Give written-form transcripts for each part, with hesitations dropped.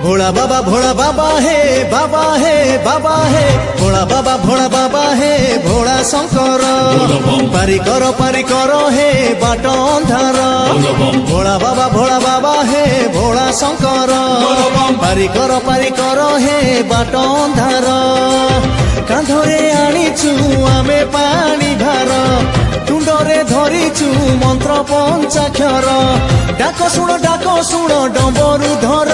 भोला बाबा हे बाबा हे बाबा हे भोला बाबा हे भोला शंकर पारी करो हे बाट अंधार भोला बाबा हे भोला शंकर पारी करो हे बाट अंधार कांधरे आनीचु आमे पानी भार तुंडरे धरीचु मंत्र पंचाक्षर डाक शुण डंबरु धर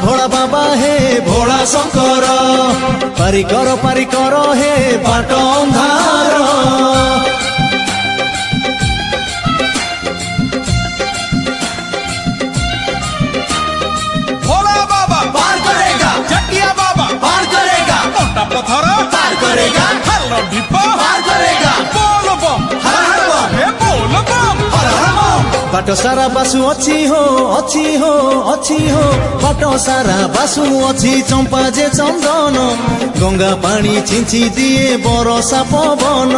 भोला बाबा हे भोला शंकर पारी करो हे बाट अंधार पत्थर पार करेगा हल्ला ढिप्पा पार करेगा बोल बम हर हर बम हे बोल बम हर हर बम बाट सारा बासु अच्छी हो बाट सारा बासु अच्छी चंपा जे चंदन गंगा पानी छिंची दिए बरसा पवन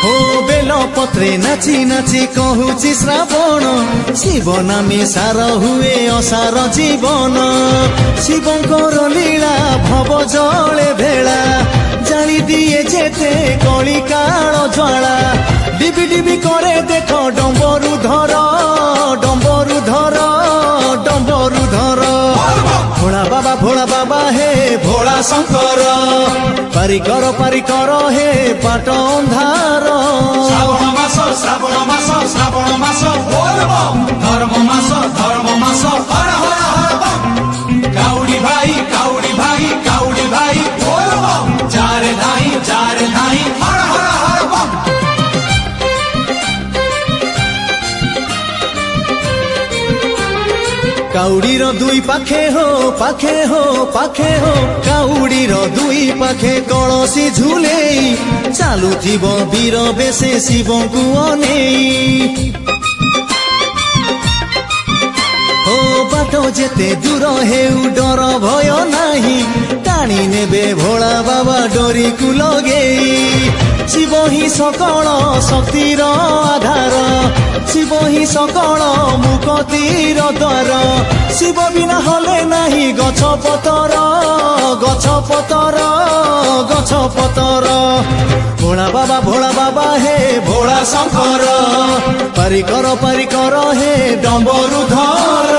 हो बेल पत्रे नाची नाची कहूची श्रावण शिव नामी सार हुए असार जीवन शिवंकर लीला भव जले भेला जाली दिए जेते कली काल ज्वाला डिबी डिबी करे देख डंबरु धर भोला बाबा हे भोला शंकर पारी करो हे बाट अंधार श्रावण मास बोल बम धर्म मास हर हर हर बम काउडी भाई बोल बम जारे धाई हर हर हर बम काउडीर दुई पाखे हो काउडीर दुई पाखे कलसी झुले चालुथिब वीर बेसे शिवंकु अनेई हो बाटो जेते दूर हेउ डर भय नाही टाणी नेबे भोला बाबा डोरी कु लगेई शिव ही सकल शक्तिर आधार शिव ही सकल मुक्तिर द्वार शिव बिना हले नाही गछ पतर भोला बाबा हे भोला शंकर पारी करो हे डंबरु धर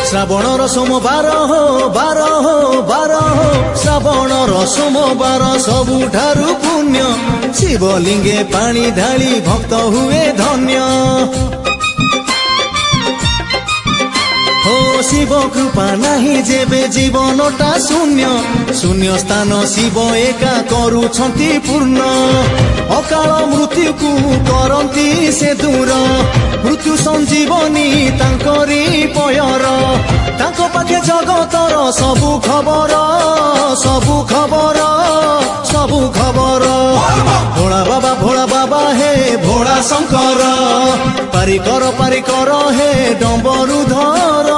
श्रावणर सोमवार हो श्रावणर सोमवार सबुठारु पुण्य शिवलिंगे पानी ढाली भक्त हुए धन्य हो शिव कृपा नाही जेबे जीवनटा शून्य स्थान शिव एका करुछंती पूर्ण अकाल मृत्यु को करंती से दूर मृत्यु संजीवनी तांकरी पयर तांको पाखे जगतर सबु खबर भोला बाबा हे भोला शंकर पारी करो हे डंबरु धर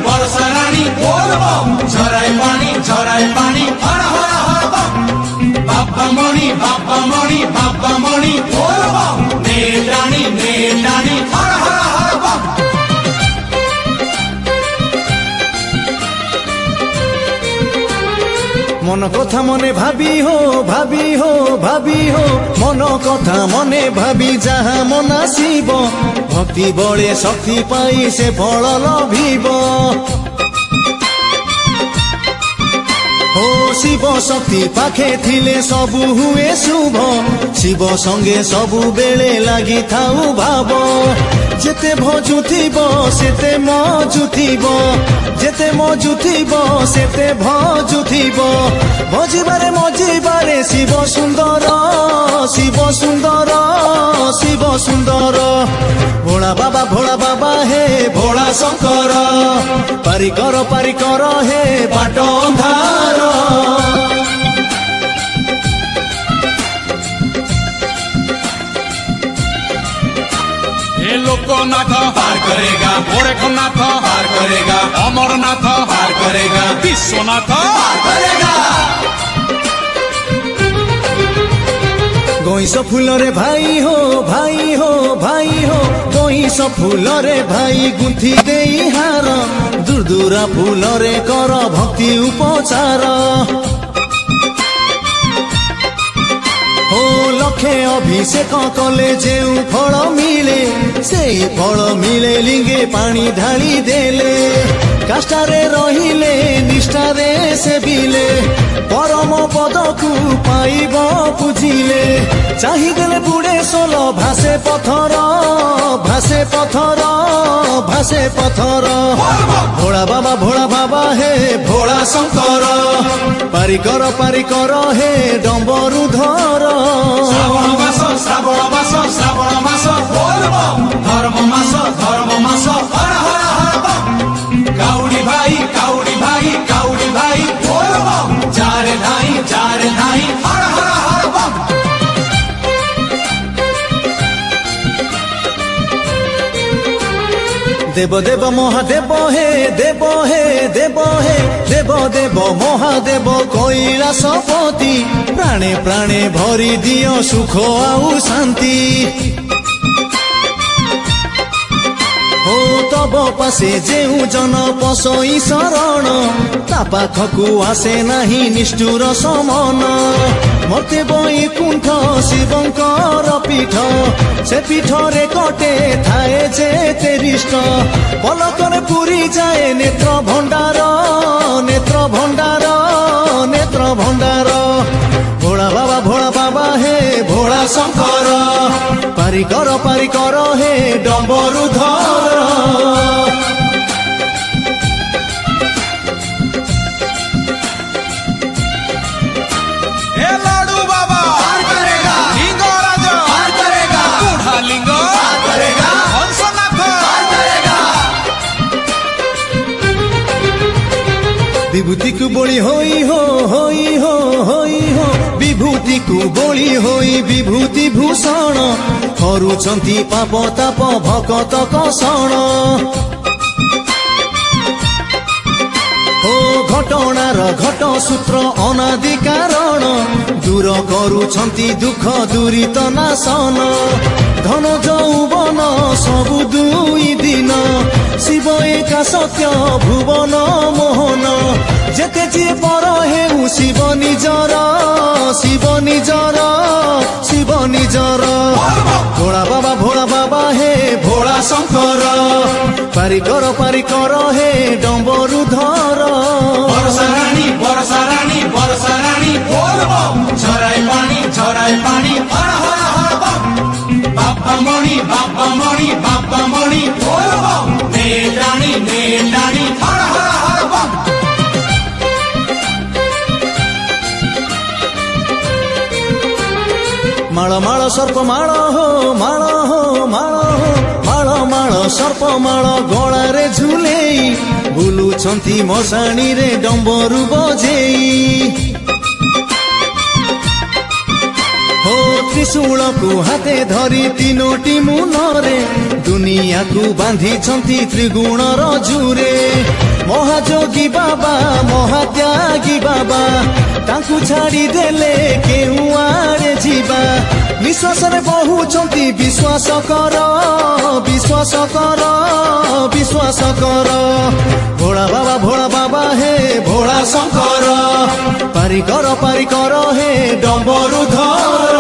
बरसा रानी बोल बम झराय पानी हर हर हर बम बाबा मणि बोल बम नेडानी हर हर हर बम मन कथा मने भाबी हो मन कथा मने भाबी जहा मना शिव भक्ति बळे शक्ति पाई से फल लभिब हो शिव शक्ति पाखे थिले सबु हुए शुभ शिव संगे सबु बेले लागि थाउ भाव जेते भजुथिब सेते मजुथिब जेते मजुथिब सेते भजुथिब भजिबारे मजिबा बारे शिव सुंदर शिव सुंदर शिव सुंदर भोला बाबा हे भोला शंकर पारिकर हे बाट अंधार लोकनाथ पार करेगा, गोरखनाथ पार करेगा, अमरनाथ पार करेगा, विश्वनाथ पार करेगा। गईस फूल रे भाई हो भाई हो भाई हो गईस फूल रे भाई गुंथि देई हार दूरदूरा फूल रे कर भक्ति उपचार हो लखे अभिषेक कले जेउ फल मिले से फल मिले लिंगे पानी ढाली देले काष्ठारे रहिले निष्ठारे सेविले परम पद को पाइब बुझिले चाहिदेले बुढ़े सोल भासे पथर भासे पथर भासे पथर भोला बाबा हे भोला शंकर पारिकर हे डम्बरुधर श्रावण मास धर्म मास हर हर हर बम काउडी भाई बोल बम चार धाई हर हर हर बम देव महादेव हे देव महादेव कैलासपति प्राणे प्राणे भरी दियो सुख आउ शांति हो तब पासे जेउ जन पसई शरण ता पाखकु आसे नाही निष्ठुर समन मते बैकुंठ शिवंकर पीठ से पीठ रे कटे थाए जे तेरिष्ट पलकरे पुरी जाए नेत्र भंडार नेत्र भंडार नेत्र भंडार भोला बाबा हे भोला शंकर पारिकर हे डम्बरुधर हे लाडू बाबा पार करेगा, लिंगराज पार करेगा, बूढ़ा लिंग पार करेगा, हंसनाथ पार करेगा। विभूति को बोली होई हो विभूति को बोली होई विभूति भूषण करुछंती पाप ताप भकत कषण हो घटणार घट सूत्र अनादि कारण दूर करुछंती दुख दूरित नाशन धन जौवन सबु दुई दिन शिव एका सत्य भुवन मोहन जेते जे पर हेउ शिव निजर भोला बाबा हे भोला शंकर पारिकर हे डम्बरुधर बरसा रानी बोल बम झराई पानी हर हर हर बम बाबा मणि बोल बम नेडानी हर हर हर बम माळ सर्प माळ सर्प माळ गଳାରେ झुलेई बुलुछंती मशाणी रे डम्बरु बजेई हो त्रिशूल को हाथे धरी तीनोटी मुनरे दुनिया को बांधी छंती त्रिगुण रजुरे महाजोगी बाबा महात्यागी बाबा तांकु छाड़ी देले केउ आड़े जीवा विश्वास रे बहुचंती विश्वास कर भोला बाबा हे भोला शंकर पारिकर हे डम्बरुधर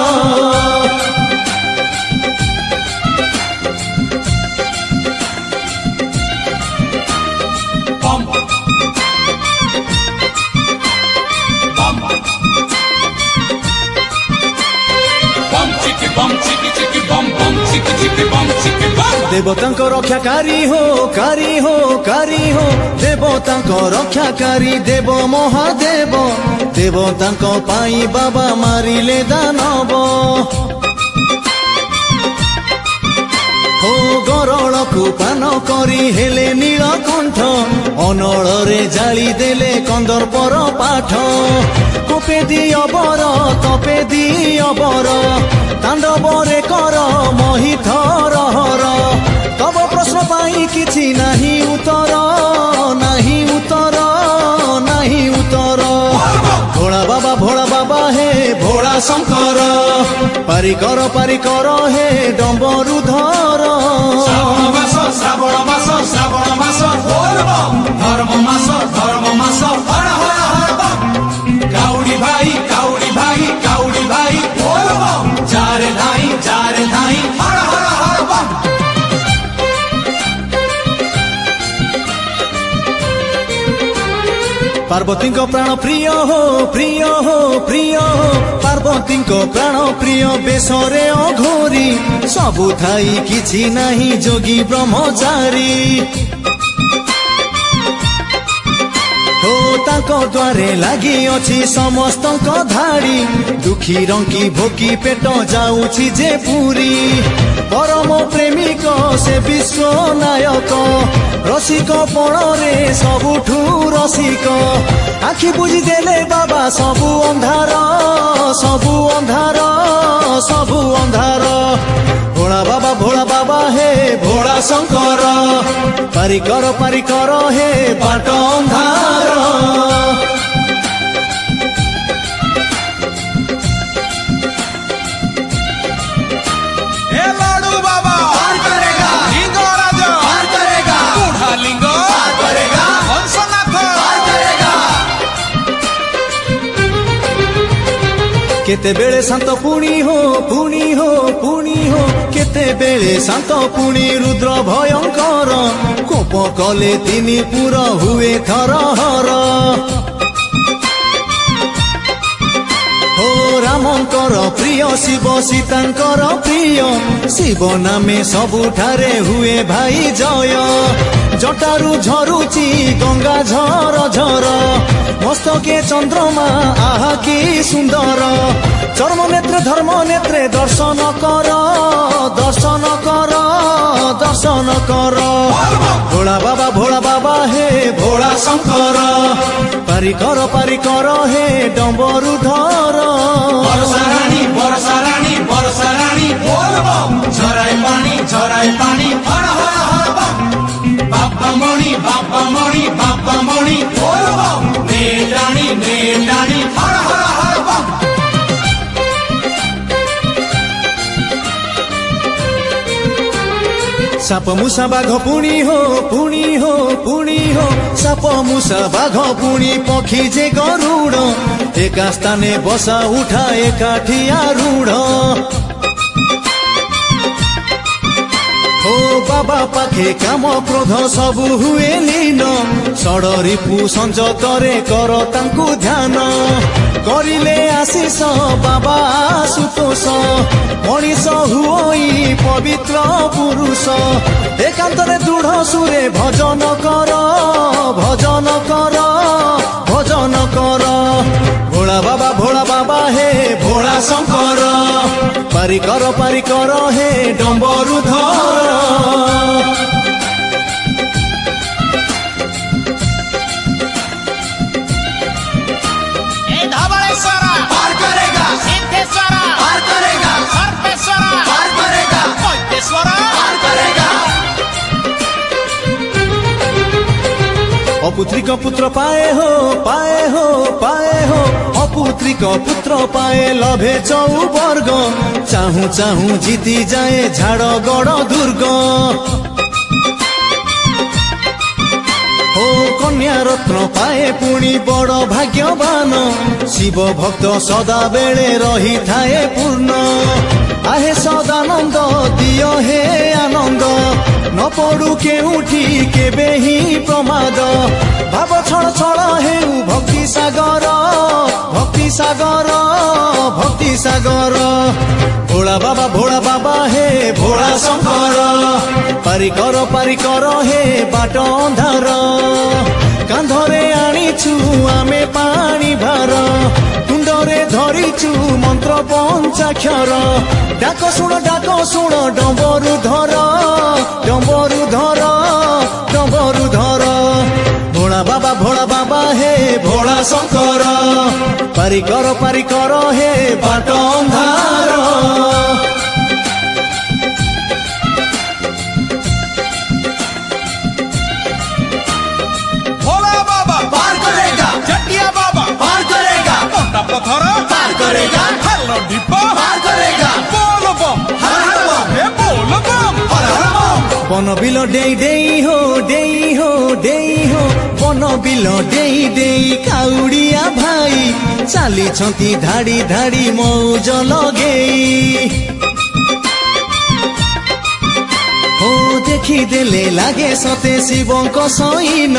देवतांक रक्षाकारी हो कारी हो कारी हो देवतांक रक्षाकारी देव महादेव देवतांक पाई बाबा मारिले दानव हो गरल को पान करी हेले नीलकंठ अनल रे जाली देले कंदर्पर पाठ कोपे दी अबर तपे दी अबर तांडव रे कर महिथर हर तब प्रश्न पाई किछि नाही उत्तर नाही उत्तर नाही उत्तर भोला बाबा हे भोला शंकर पारिकर हे डम्बरुधर श्रावण मास धर्म मास हर हर हर बम काउडी भाई बोल बम जारे धाई हर हर हर बम पार्वती प्राण प्रिय हो पार्वती प्राण प्रिय बेसरे अघोरी सबु थाई किछि नाही जोगी ब्रह्मचारी हो ताको द्वारे लागी अछि समस्त धाड़ी दुखी रंकी भोकी पेट जाउछि जे पूरी परम प्रेमिक से विश्व नायक रसिक पणरे सबुठू रसिक आखि बुझी देले बाबा सबु अंधार भोला बाबा हे भोला शंकर पारिकर हे बाट अंधार केते बेले शांत पुणी हो केते बेले शांत पुणी रुद्र भयंकर कोप कले तिनी पुर हुए थरहर हो रामंकर प्रिय शिव सीतांकर प्रिय शिव नामे सबुठारे हुए भाई जय जटारू झरुची गंगा झर झर मस्तके चंद्रमा आहा की सुंदर चर्म नेत्रे धर्म नेत्रे दर्शन कर भोला बाबा हे भोला शंकर पारिकर हे डम्बरुधर बरसा रानी बोल बम झराई पानी हर हर हर बम बाबा मणि बोल बम नेटानी हर हर हर बम साप मूसा बाघ पुणी हो साप मूसा बाघ पुणी पक्षी जे गरुड़ एका स्थाने बसा उठा एकाठी आरूढ़ हो बाबा पाखे काम क्रोध सबु हुए लीन षडरिपु संजतरे कर तांकु ध्यान करिले आशीष बाबा आशुतोष मनीष हुई पवित्र पुरुष एकांतरे दृढ़ सुरे भजन कर भोला बाबा हे भोला शंकर पारिकर हे डम्बरुधर अपुत्रिक पुत्र पाए हो अपुत्रिक पुत्र पाए लभे चौवर्ग चाहू जीती जाए झाड़गड़ दुर्ग हो कन्या रत्न पाए पुणी बड़ भाग्यवान शिव भक्त सदा बेले रही थाए पूर्ण आहे सदानंद दियो हे आनंद न पड़ू केउठी केबे ही प्रमाद भाव छड़ छड़ हेउ भक्ति सागर भक्ति सागर भोला बाबा हे भोला शंकर पारिकर हे बाट अंधार कांधरे आनीछु आमे पानी भार कुंडरे धरिछु मंत्र पंचाक्षर डाक शुण डंबरु धर भोला बाबा हे भोला शंकर पारिकर हे बाट अंधार पत्थर पार करेगा हेलो डिब्बा पार करेगा बोल बम हर हर बम हे बोल बम हर हर बम बन बिल डेई हो बन बिल डेई काउड़िया भाई चाली छंती धाड़ी मौज लगेई हो देखी देले लागे सते शिवंक सैन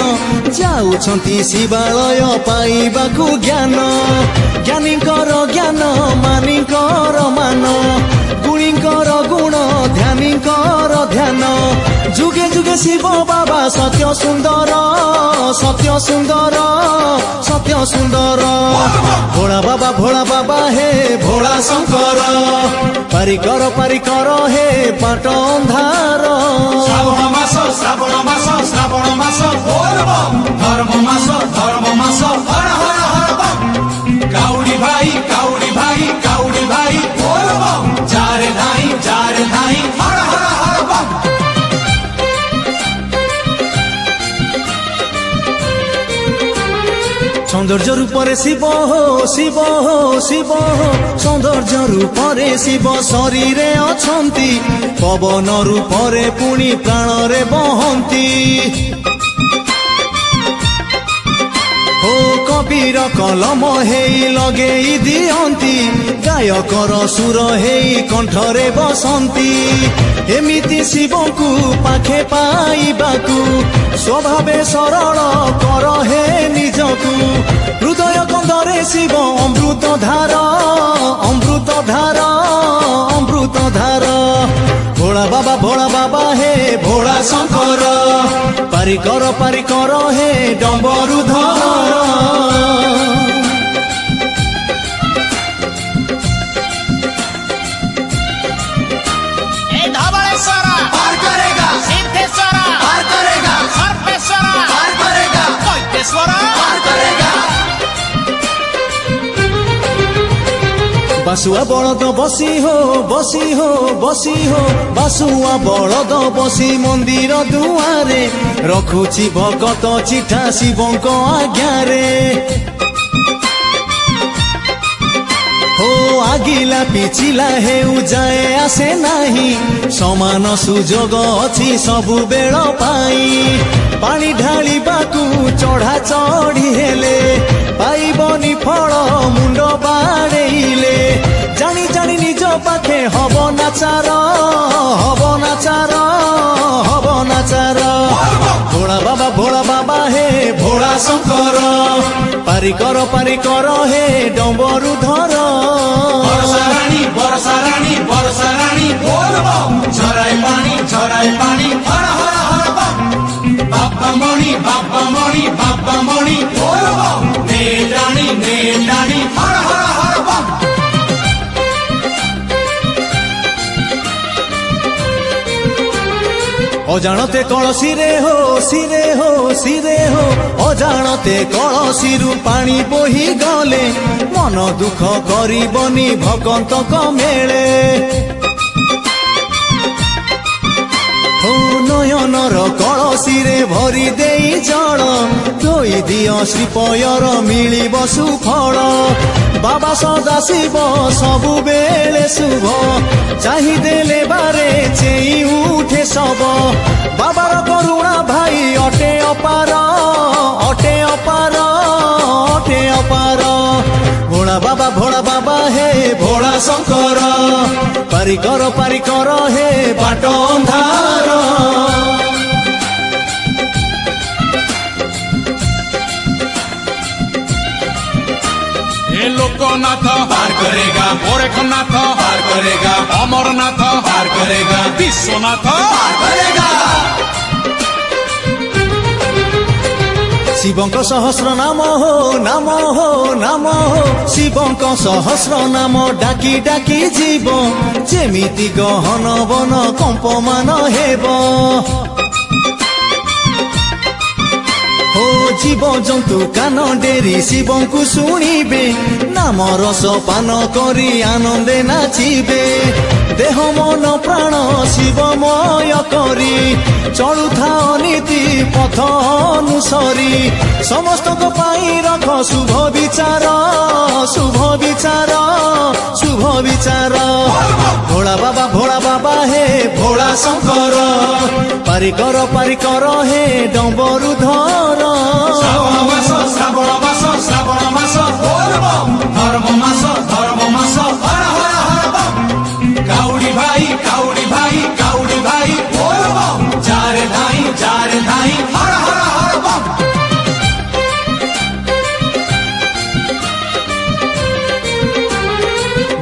जाउछंती शिवालय पाइबाकू ज्ञान ज्ञानीकर ज्ञान मानिकर मान गुणीकर गुण ध्यानीकर ध्यान जुगे जुगे शिव बाबा सत्य सुंदर भोला बाबा हे भोला शंकर पारिकर हे बाट अंधार श्रावण मास बोल बम धर्म मास हर हर हर बम काउडी भाई बोल बम जारे धाई हर हर हर बम सौंदर्य रूपरे शिव हो सौंदर्य रूपरे शिव शरीरे अछंती पवन रूपरे पुणी प्राणरे बहंती हो कबीर कलम हेई लगेई दियंती गायकर सुर हेई कंठरे बसंती एमिति शिवंकु पाखे पाइबाकू स्वभावे सरल कर हे निजकू हृदय कंदरे शिव अमृत धार भोला बाबा हे भोला शंकर पारिकर हे डंबरु धर बासुआ बलद बसी हो बासुआ बलद बसी मंदिर दुआरे रखुची भगत चिठा शिवंक आज्ञारे हो आगिला पिचिला हेउ जाए आसे नाही समान सुजोग अछि सबु बेळ पाई पानी ढाली बाकू चढ़ा चढ़ी हेले पाइबनी फल मुंड बाड़ेइले जानी निज पाखे हब नाचार भोला बाबा हे भोला शंकर पारिकर हे डंबरु धर बरसा रानी बोल बम झराय पानी हर हर हर बम बाबा मणि बोल बम नेडानी हर हर हर बम अजाणते कलसी हो अजाणते कलसीरु पानी बोही गले मन दुख करिबनी भगंतक मेले हो नयनर कलसीरे भरी देई जल धोई दियो श्रीपयर मिलिब सुफल बाबा सदा शिव सबु बेले शुभ चाहिदेले बारे चेई उठे सब बाबार करुणा भाई अटे अपार भोला बाबा हे भोला शंकर पारिकर हे बाट अंधार हेलो लोकनाथ पार करेगा, गोरखनाथ पार करेगा, अमरनाथ पार करेगा, विश्वनाथ पार करेगा। शिवंक सहस्र नाम हो नाम हो नाम हो, शिवंक सहस्र नाम डाकी डाकी जीव, जेमिति गहन बन कंपमान हेब। हो जीव जंतु कान डेरी शिवंकु शुणिबे, नाम रस पान करी आनंदे नाचिबे। देह मन प्राण शिवमय करी, चलुथा नीति पथ अनुसरी, समस्त को पाई रख शुभ विचार शुभ विचार शुभ विचार। भोला बाबा हे भोला शंकर, पारिकर हे डम्बरुधर। श्रावण मास श्रावण मास श्रावण मास धर्म मास हर हर हर बम। काउडी भाई काउडी भाई काउडी भाई बोल बम। जारे धाई हर हर हर बम।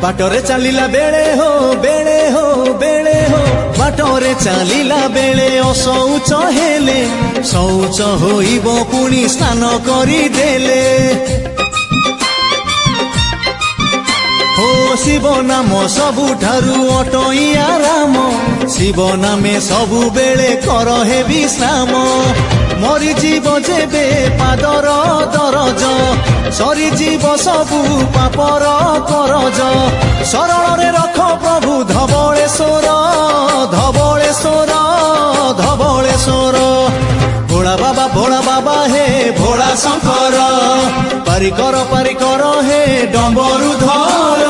बाटरे चलिला बेले हो बेले हो बेले हो, बाटरे चलिला बेले असौच हेले, शौच होइब पुणी स्नान करी देले। हो शिव नाम सबुठारु अटइया राम, शिव नामे सबु बेले कर हे विश्राम। मरीजीव जेबे पादर दरज, सरीजीव सबु पापर करज। शरण रे रख प्रभु धवळेश्वर धवळेश्वर धवळेश्वर। भोला बाबा हे भोला शंकर, पारिकर हे डम्बरुधर।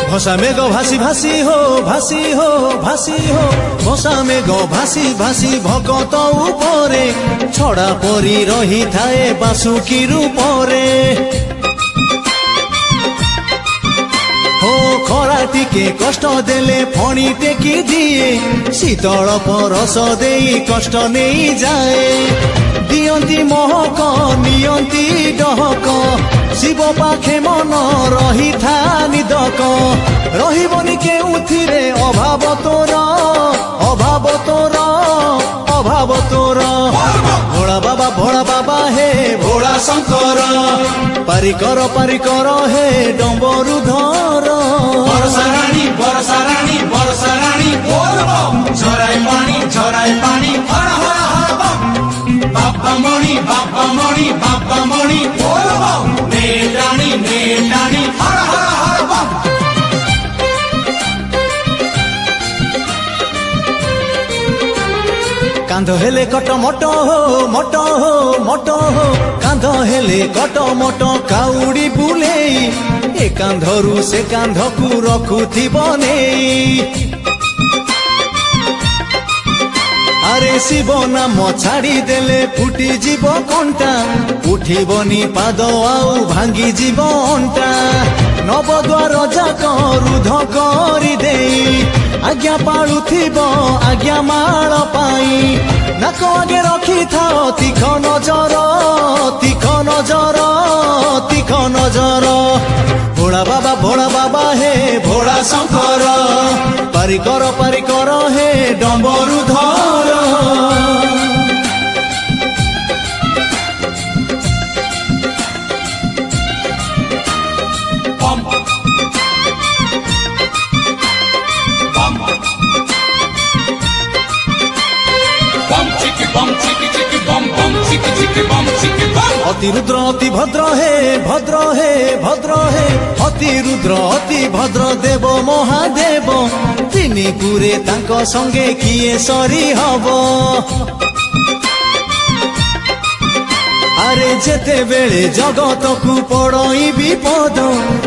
भसा मेघ भासी भासी हो भासी हो भासी हो, भसा मेघ भासी भासी भगत उपरे, छड़ा परी रही थाए बासुकी रूपरे। हो खरा टिके कष्ट देले फणी टेकी दिए, शीतल परस देई कष्ट नहीं जाए। दियंती महक नियंती डहक, शिव पाखे मन रही था निदक। रहिबनी केउथिरे अभाव तोर अभाव तोर अभाव तोर। भोला बाबा हे भोला शंकर, पारिकर हे डम्बरुधर। बरसा रानी बोल बम। झराय पानी हर हर हर बम। बाबा मणि बोल बम। नेटाणी हर हर हर बम। कांध हेले कट मट हो मट हो मट हो, कांध हेले कट मट काउडी बुलेई, ए कांधरू से कांधकू रखुथिब नेई। अरे शिव नाम छाड़ी देले फुटी जीव कंटा, उठिबनी पाद आउ भांगी जीव अंटा। नवद्वार जाक रुध करी देई, आज्ञा पाळुथिब आज्ञा माळ पाई। नाक आगे रखी थाओ तीख नजर तीख नजर तीख नजर। भोला बाबा हे भोला शंकर, पारिकर हे डम्बरुधर। अति रुद्र अति भद्र हे भद्र हे भद्र हे, अति रुद्र अति भद्र देव महादेव। तिनी गुरे तांको संगे किए सरी हब। अरे जेते बेले जगत को पड़ई विपद,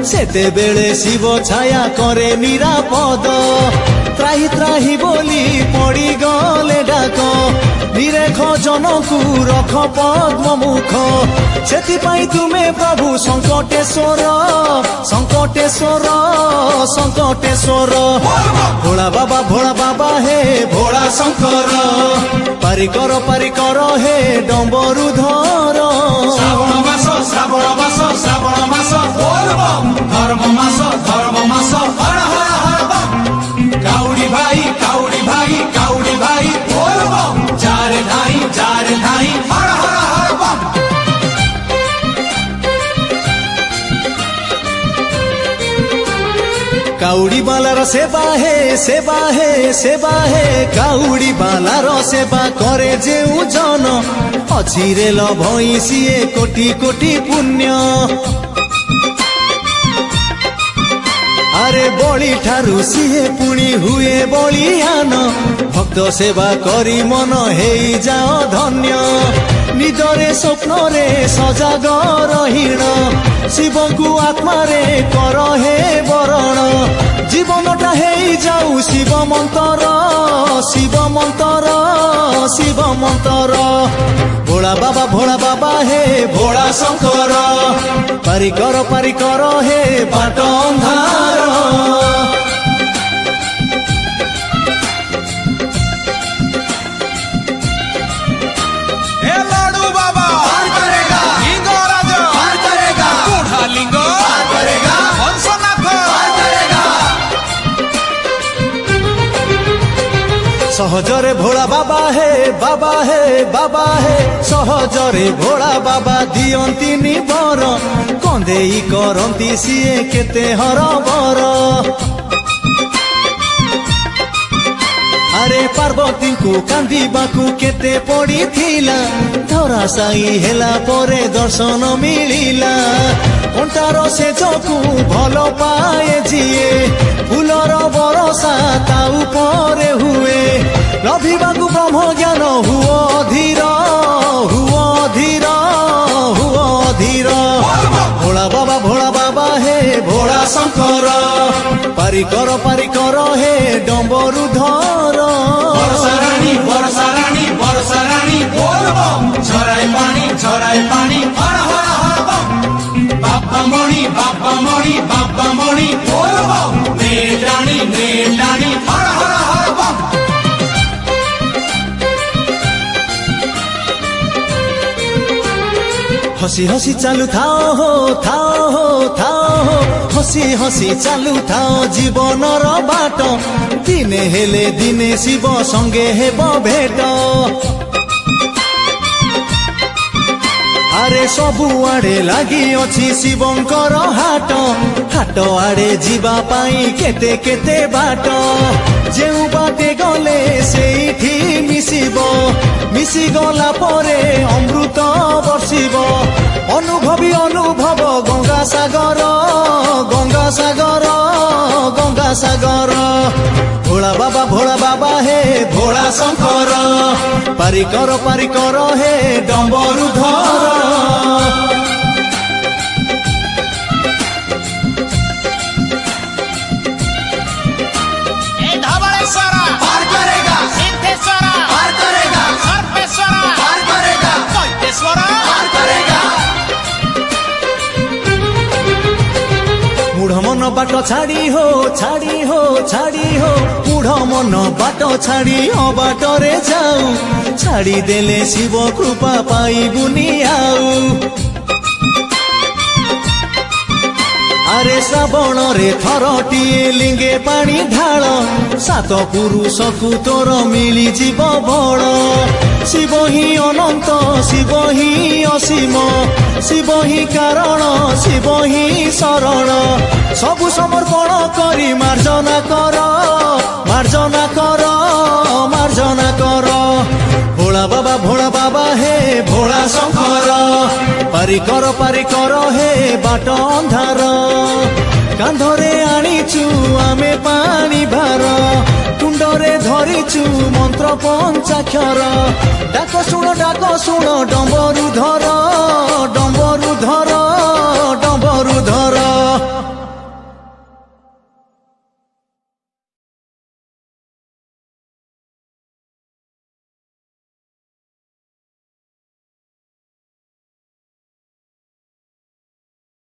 सेते बेले शिव छाया करे निरापद। त्राही त्राही बोली पड़ी गले डाक, निरेख जनकु रख पद्म मुख सेतिपाई तुमे प्रभु संकटेश्वर संकटेश्वर संकटेश्वर भोला बाबा हे भोला शंकर पारिकर हे डम्बरुधर श्रावण मास धर्म मास हर हर हर बम काउडी भाई बोल बम जारे धाई हर हर हर बम काउडी बालार सेवा हे काउडी बालार सेवा करे जेउ जन अछिरे लभई सिए कोटी कोटी पुण्य अरे बळी ठारू सिए पुणी हुए बलियान भक्त सेवा करी मन हेई जाओ धन्य निदरे स्वप्न रे सजाग रहीण शिवकु आत्मा रे कर हे वरण जीवनटा हेई जाऊ शिव मंत्र भोला बाबा हे भोला शंकर पारिकर हे बाट अंधार सहजरे भोला बाबा हे सहजरे भोला बाबा दियंती निबर कंदेई करंती सिए केते हरबर अरे पार्वती को कांदीबाकू केते पड़ी थिला धरा साई हेला परे दर्शन मिलिला कंटार से जकू भल पाए जिए फूलर बरसा ता उपरे हुए रविबाकू ब्रह्म ज्ञान हुओ धीर भोला बाबा हे भोला शंकर पारिकर हे डम्बरुधर वर्षा रानी बोल बम झराई पानी हर हर हर बम बाबा मणि बोल बम नेटानी हर हर हर बम हसी चालू थाओ हसी चालू थाओ जीवनर बाट दिने हेले दिने शिव संगे हेब भेट अरे सबु आड़े लगी अछि शिवंकर हाट आड़े जीवा पाई केते केते बाट जेउ बाटे गले सेठी मिसी गला परे अमृत बर्षिब अनुभव गंगा सागर भोला बाबा हे भोला शंकर पारिकर हे डम्बरुधर मूढ़ मन बाट छाड़ी हो मूढ़ मन बाट छाड़ी अबाटरे जाऊ छाड़ी देले शिव कृपा पाई बुनी आऊ अरे श्रावण रे थरटीए लिंगे पानी ढाल सात पुरुष को तोर मिली जीव बड़ शिव ही अनंत शिव ही असीम शिव ही कारण शिव ही शरण सबु समर्पण करी मार्जना कर भोला बाबा हे भोला शंकर पारिकर हे बाट अंधार कांधरे आनीचु आमे पानी भार कुंडरे धरिचु मंत्र पंचाक्षर डाक शुण डम्बरुधर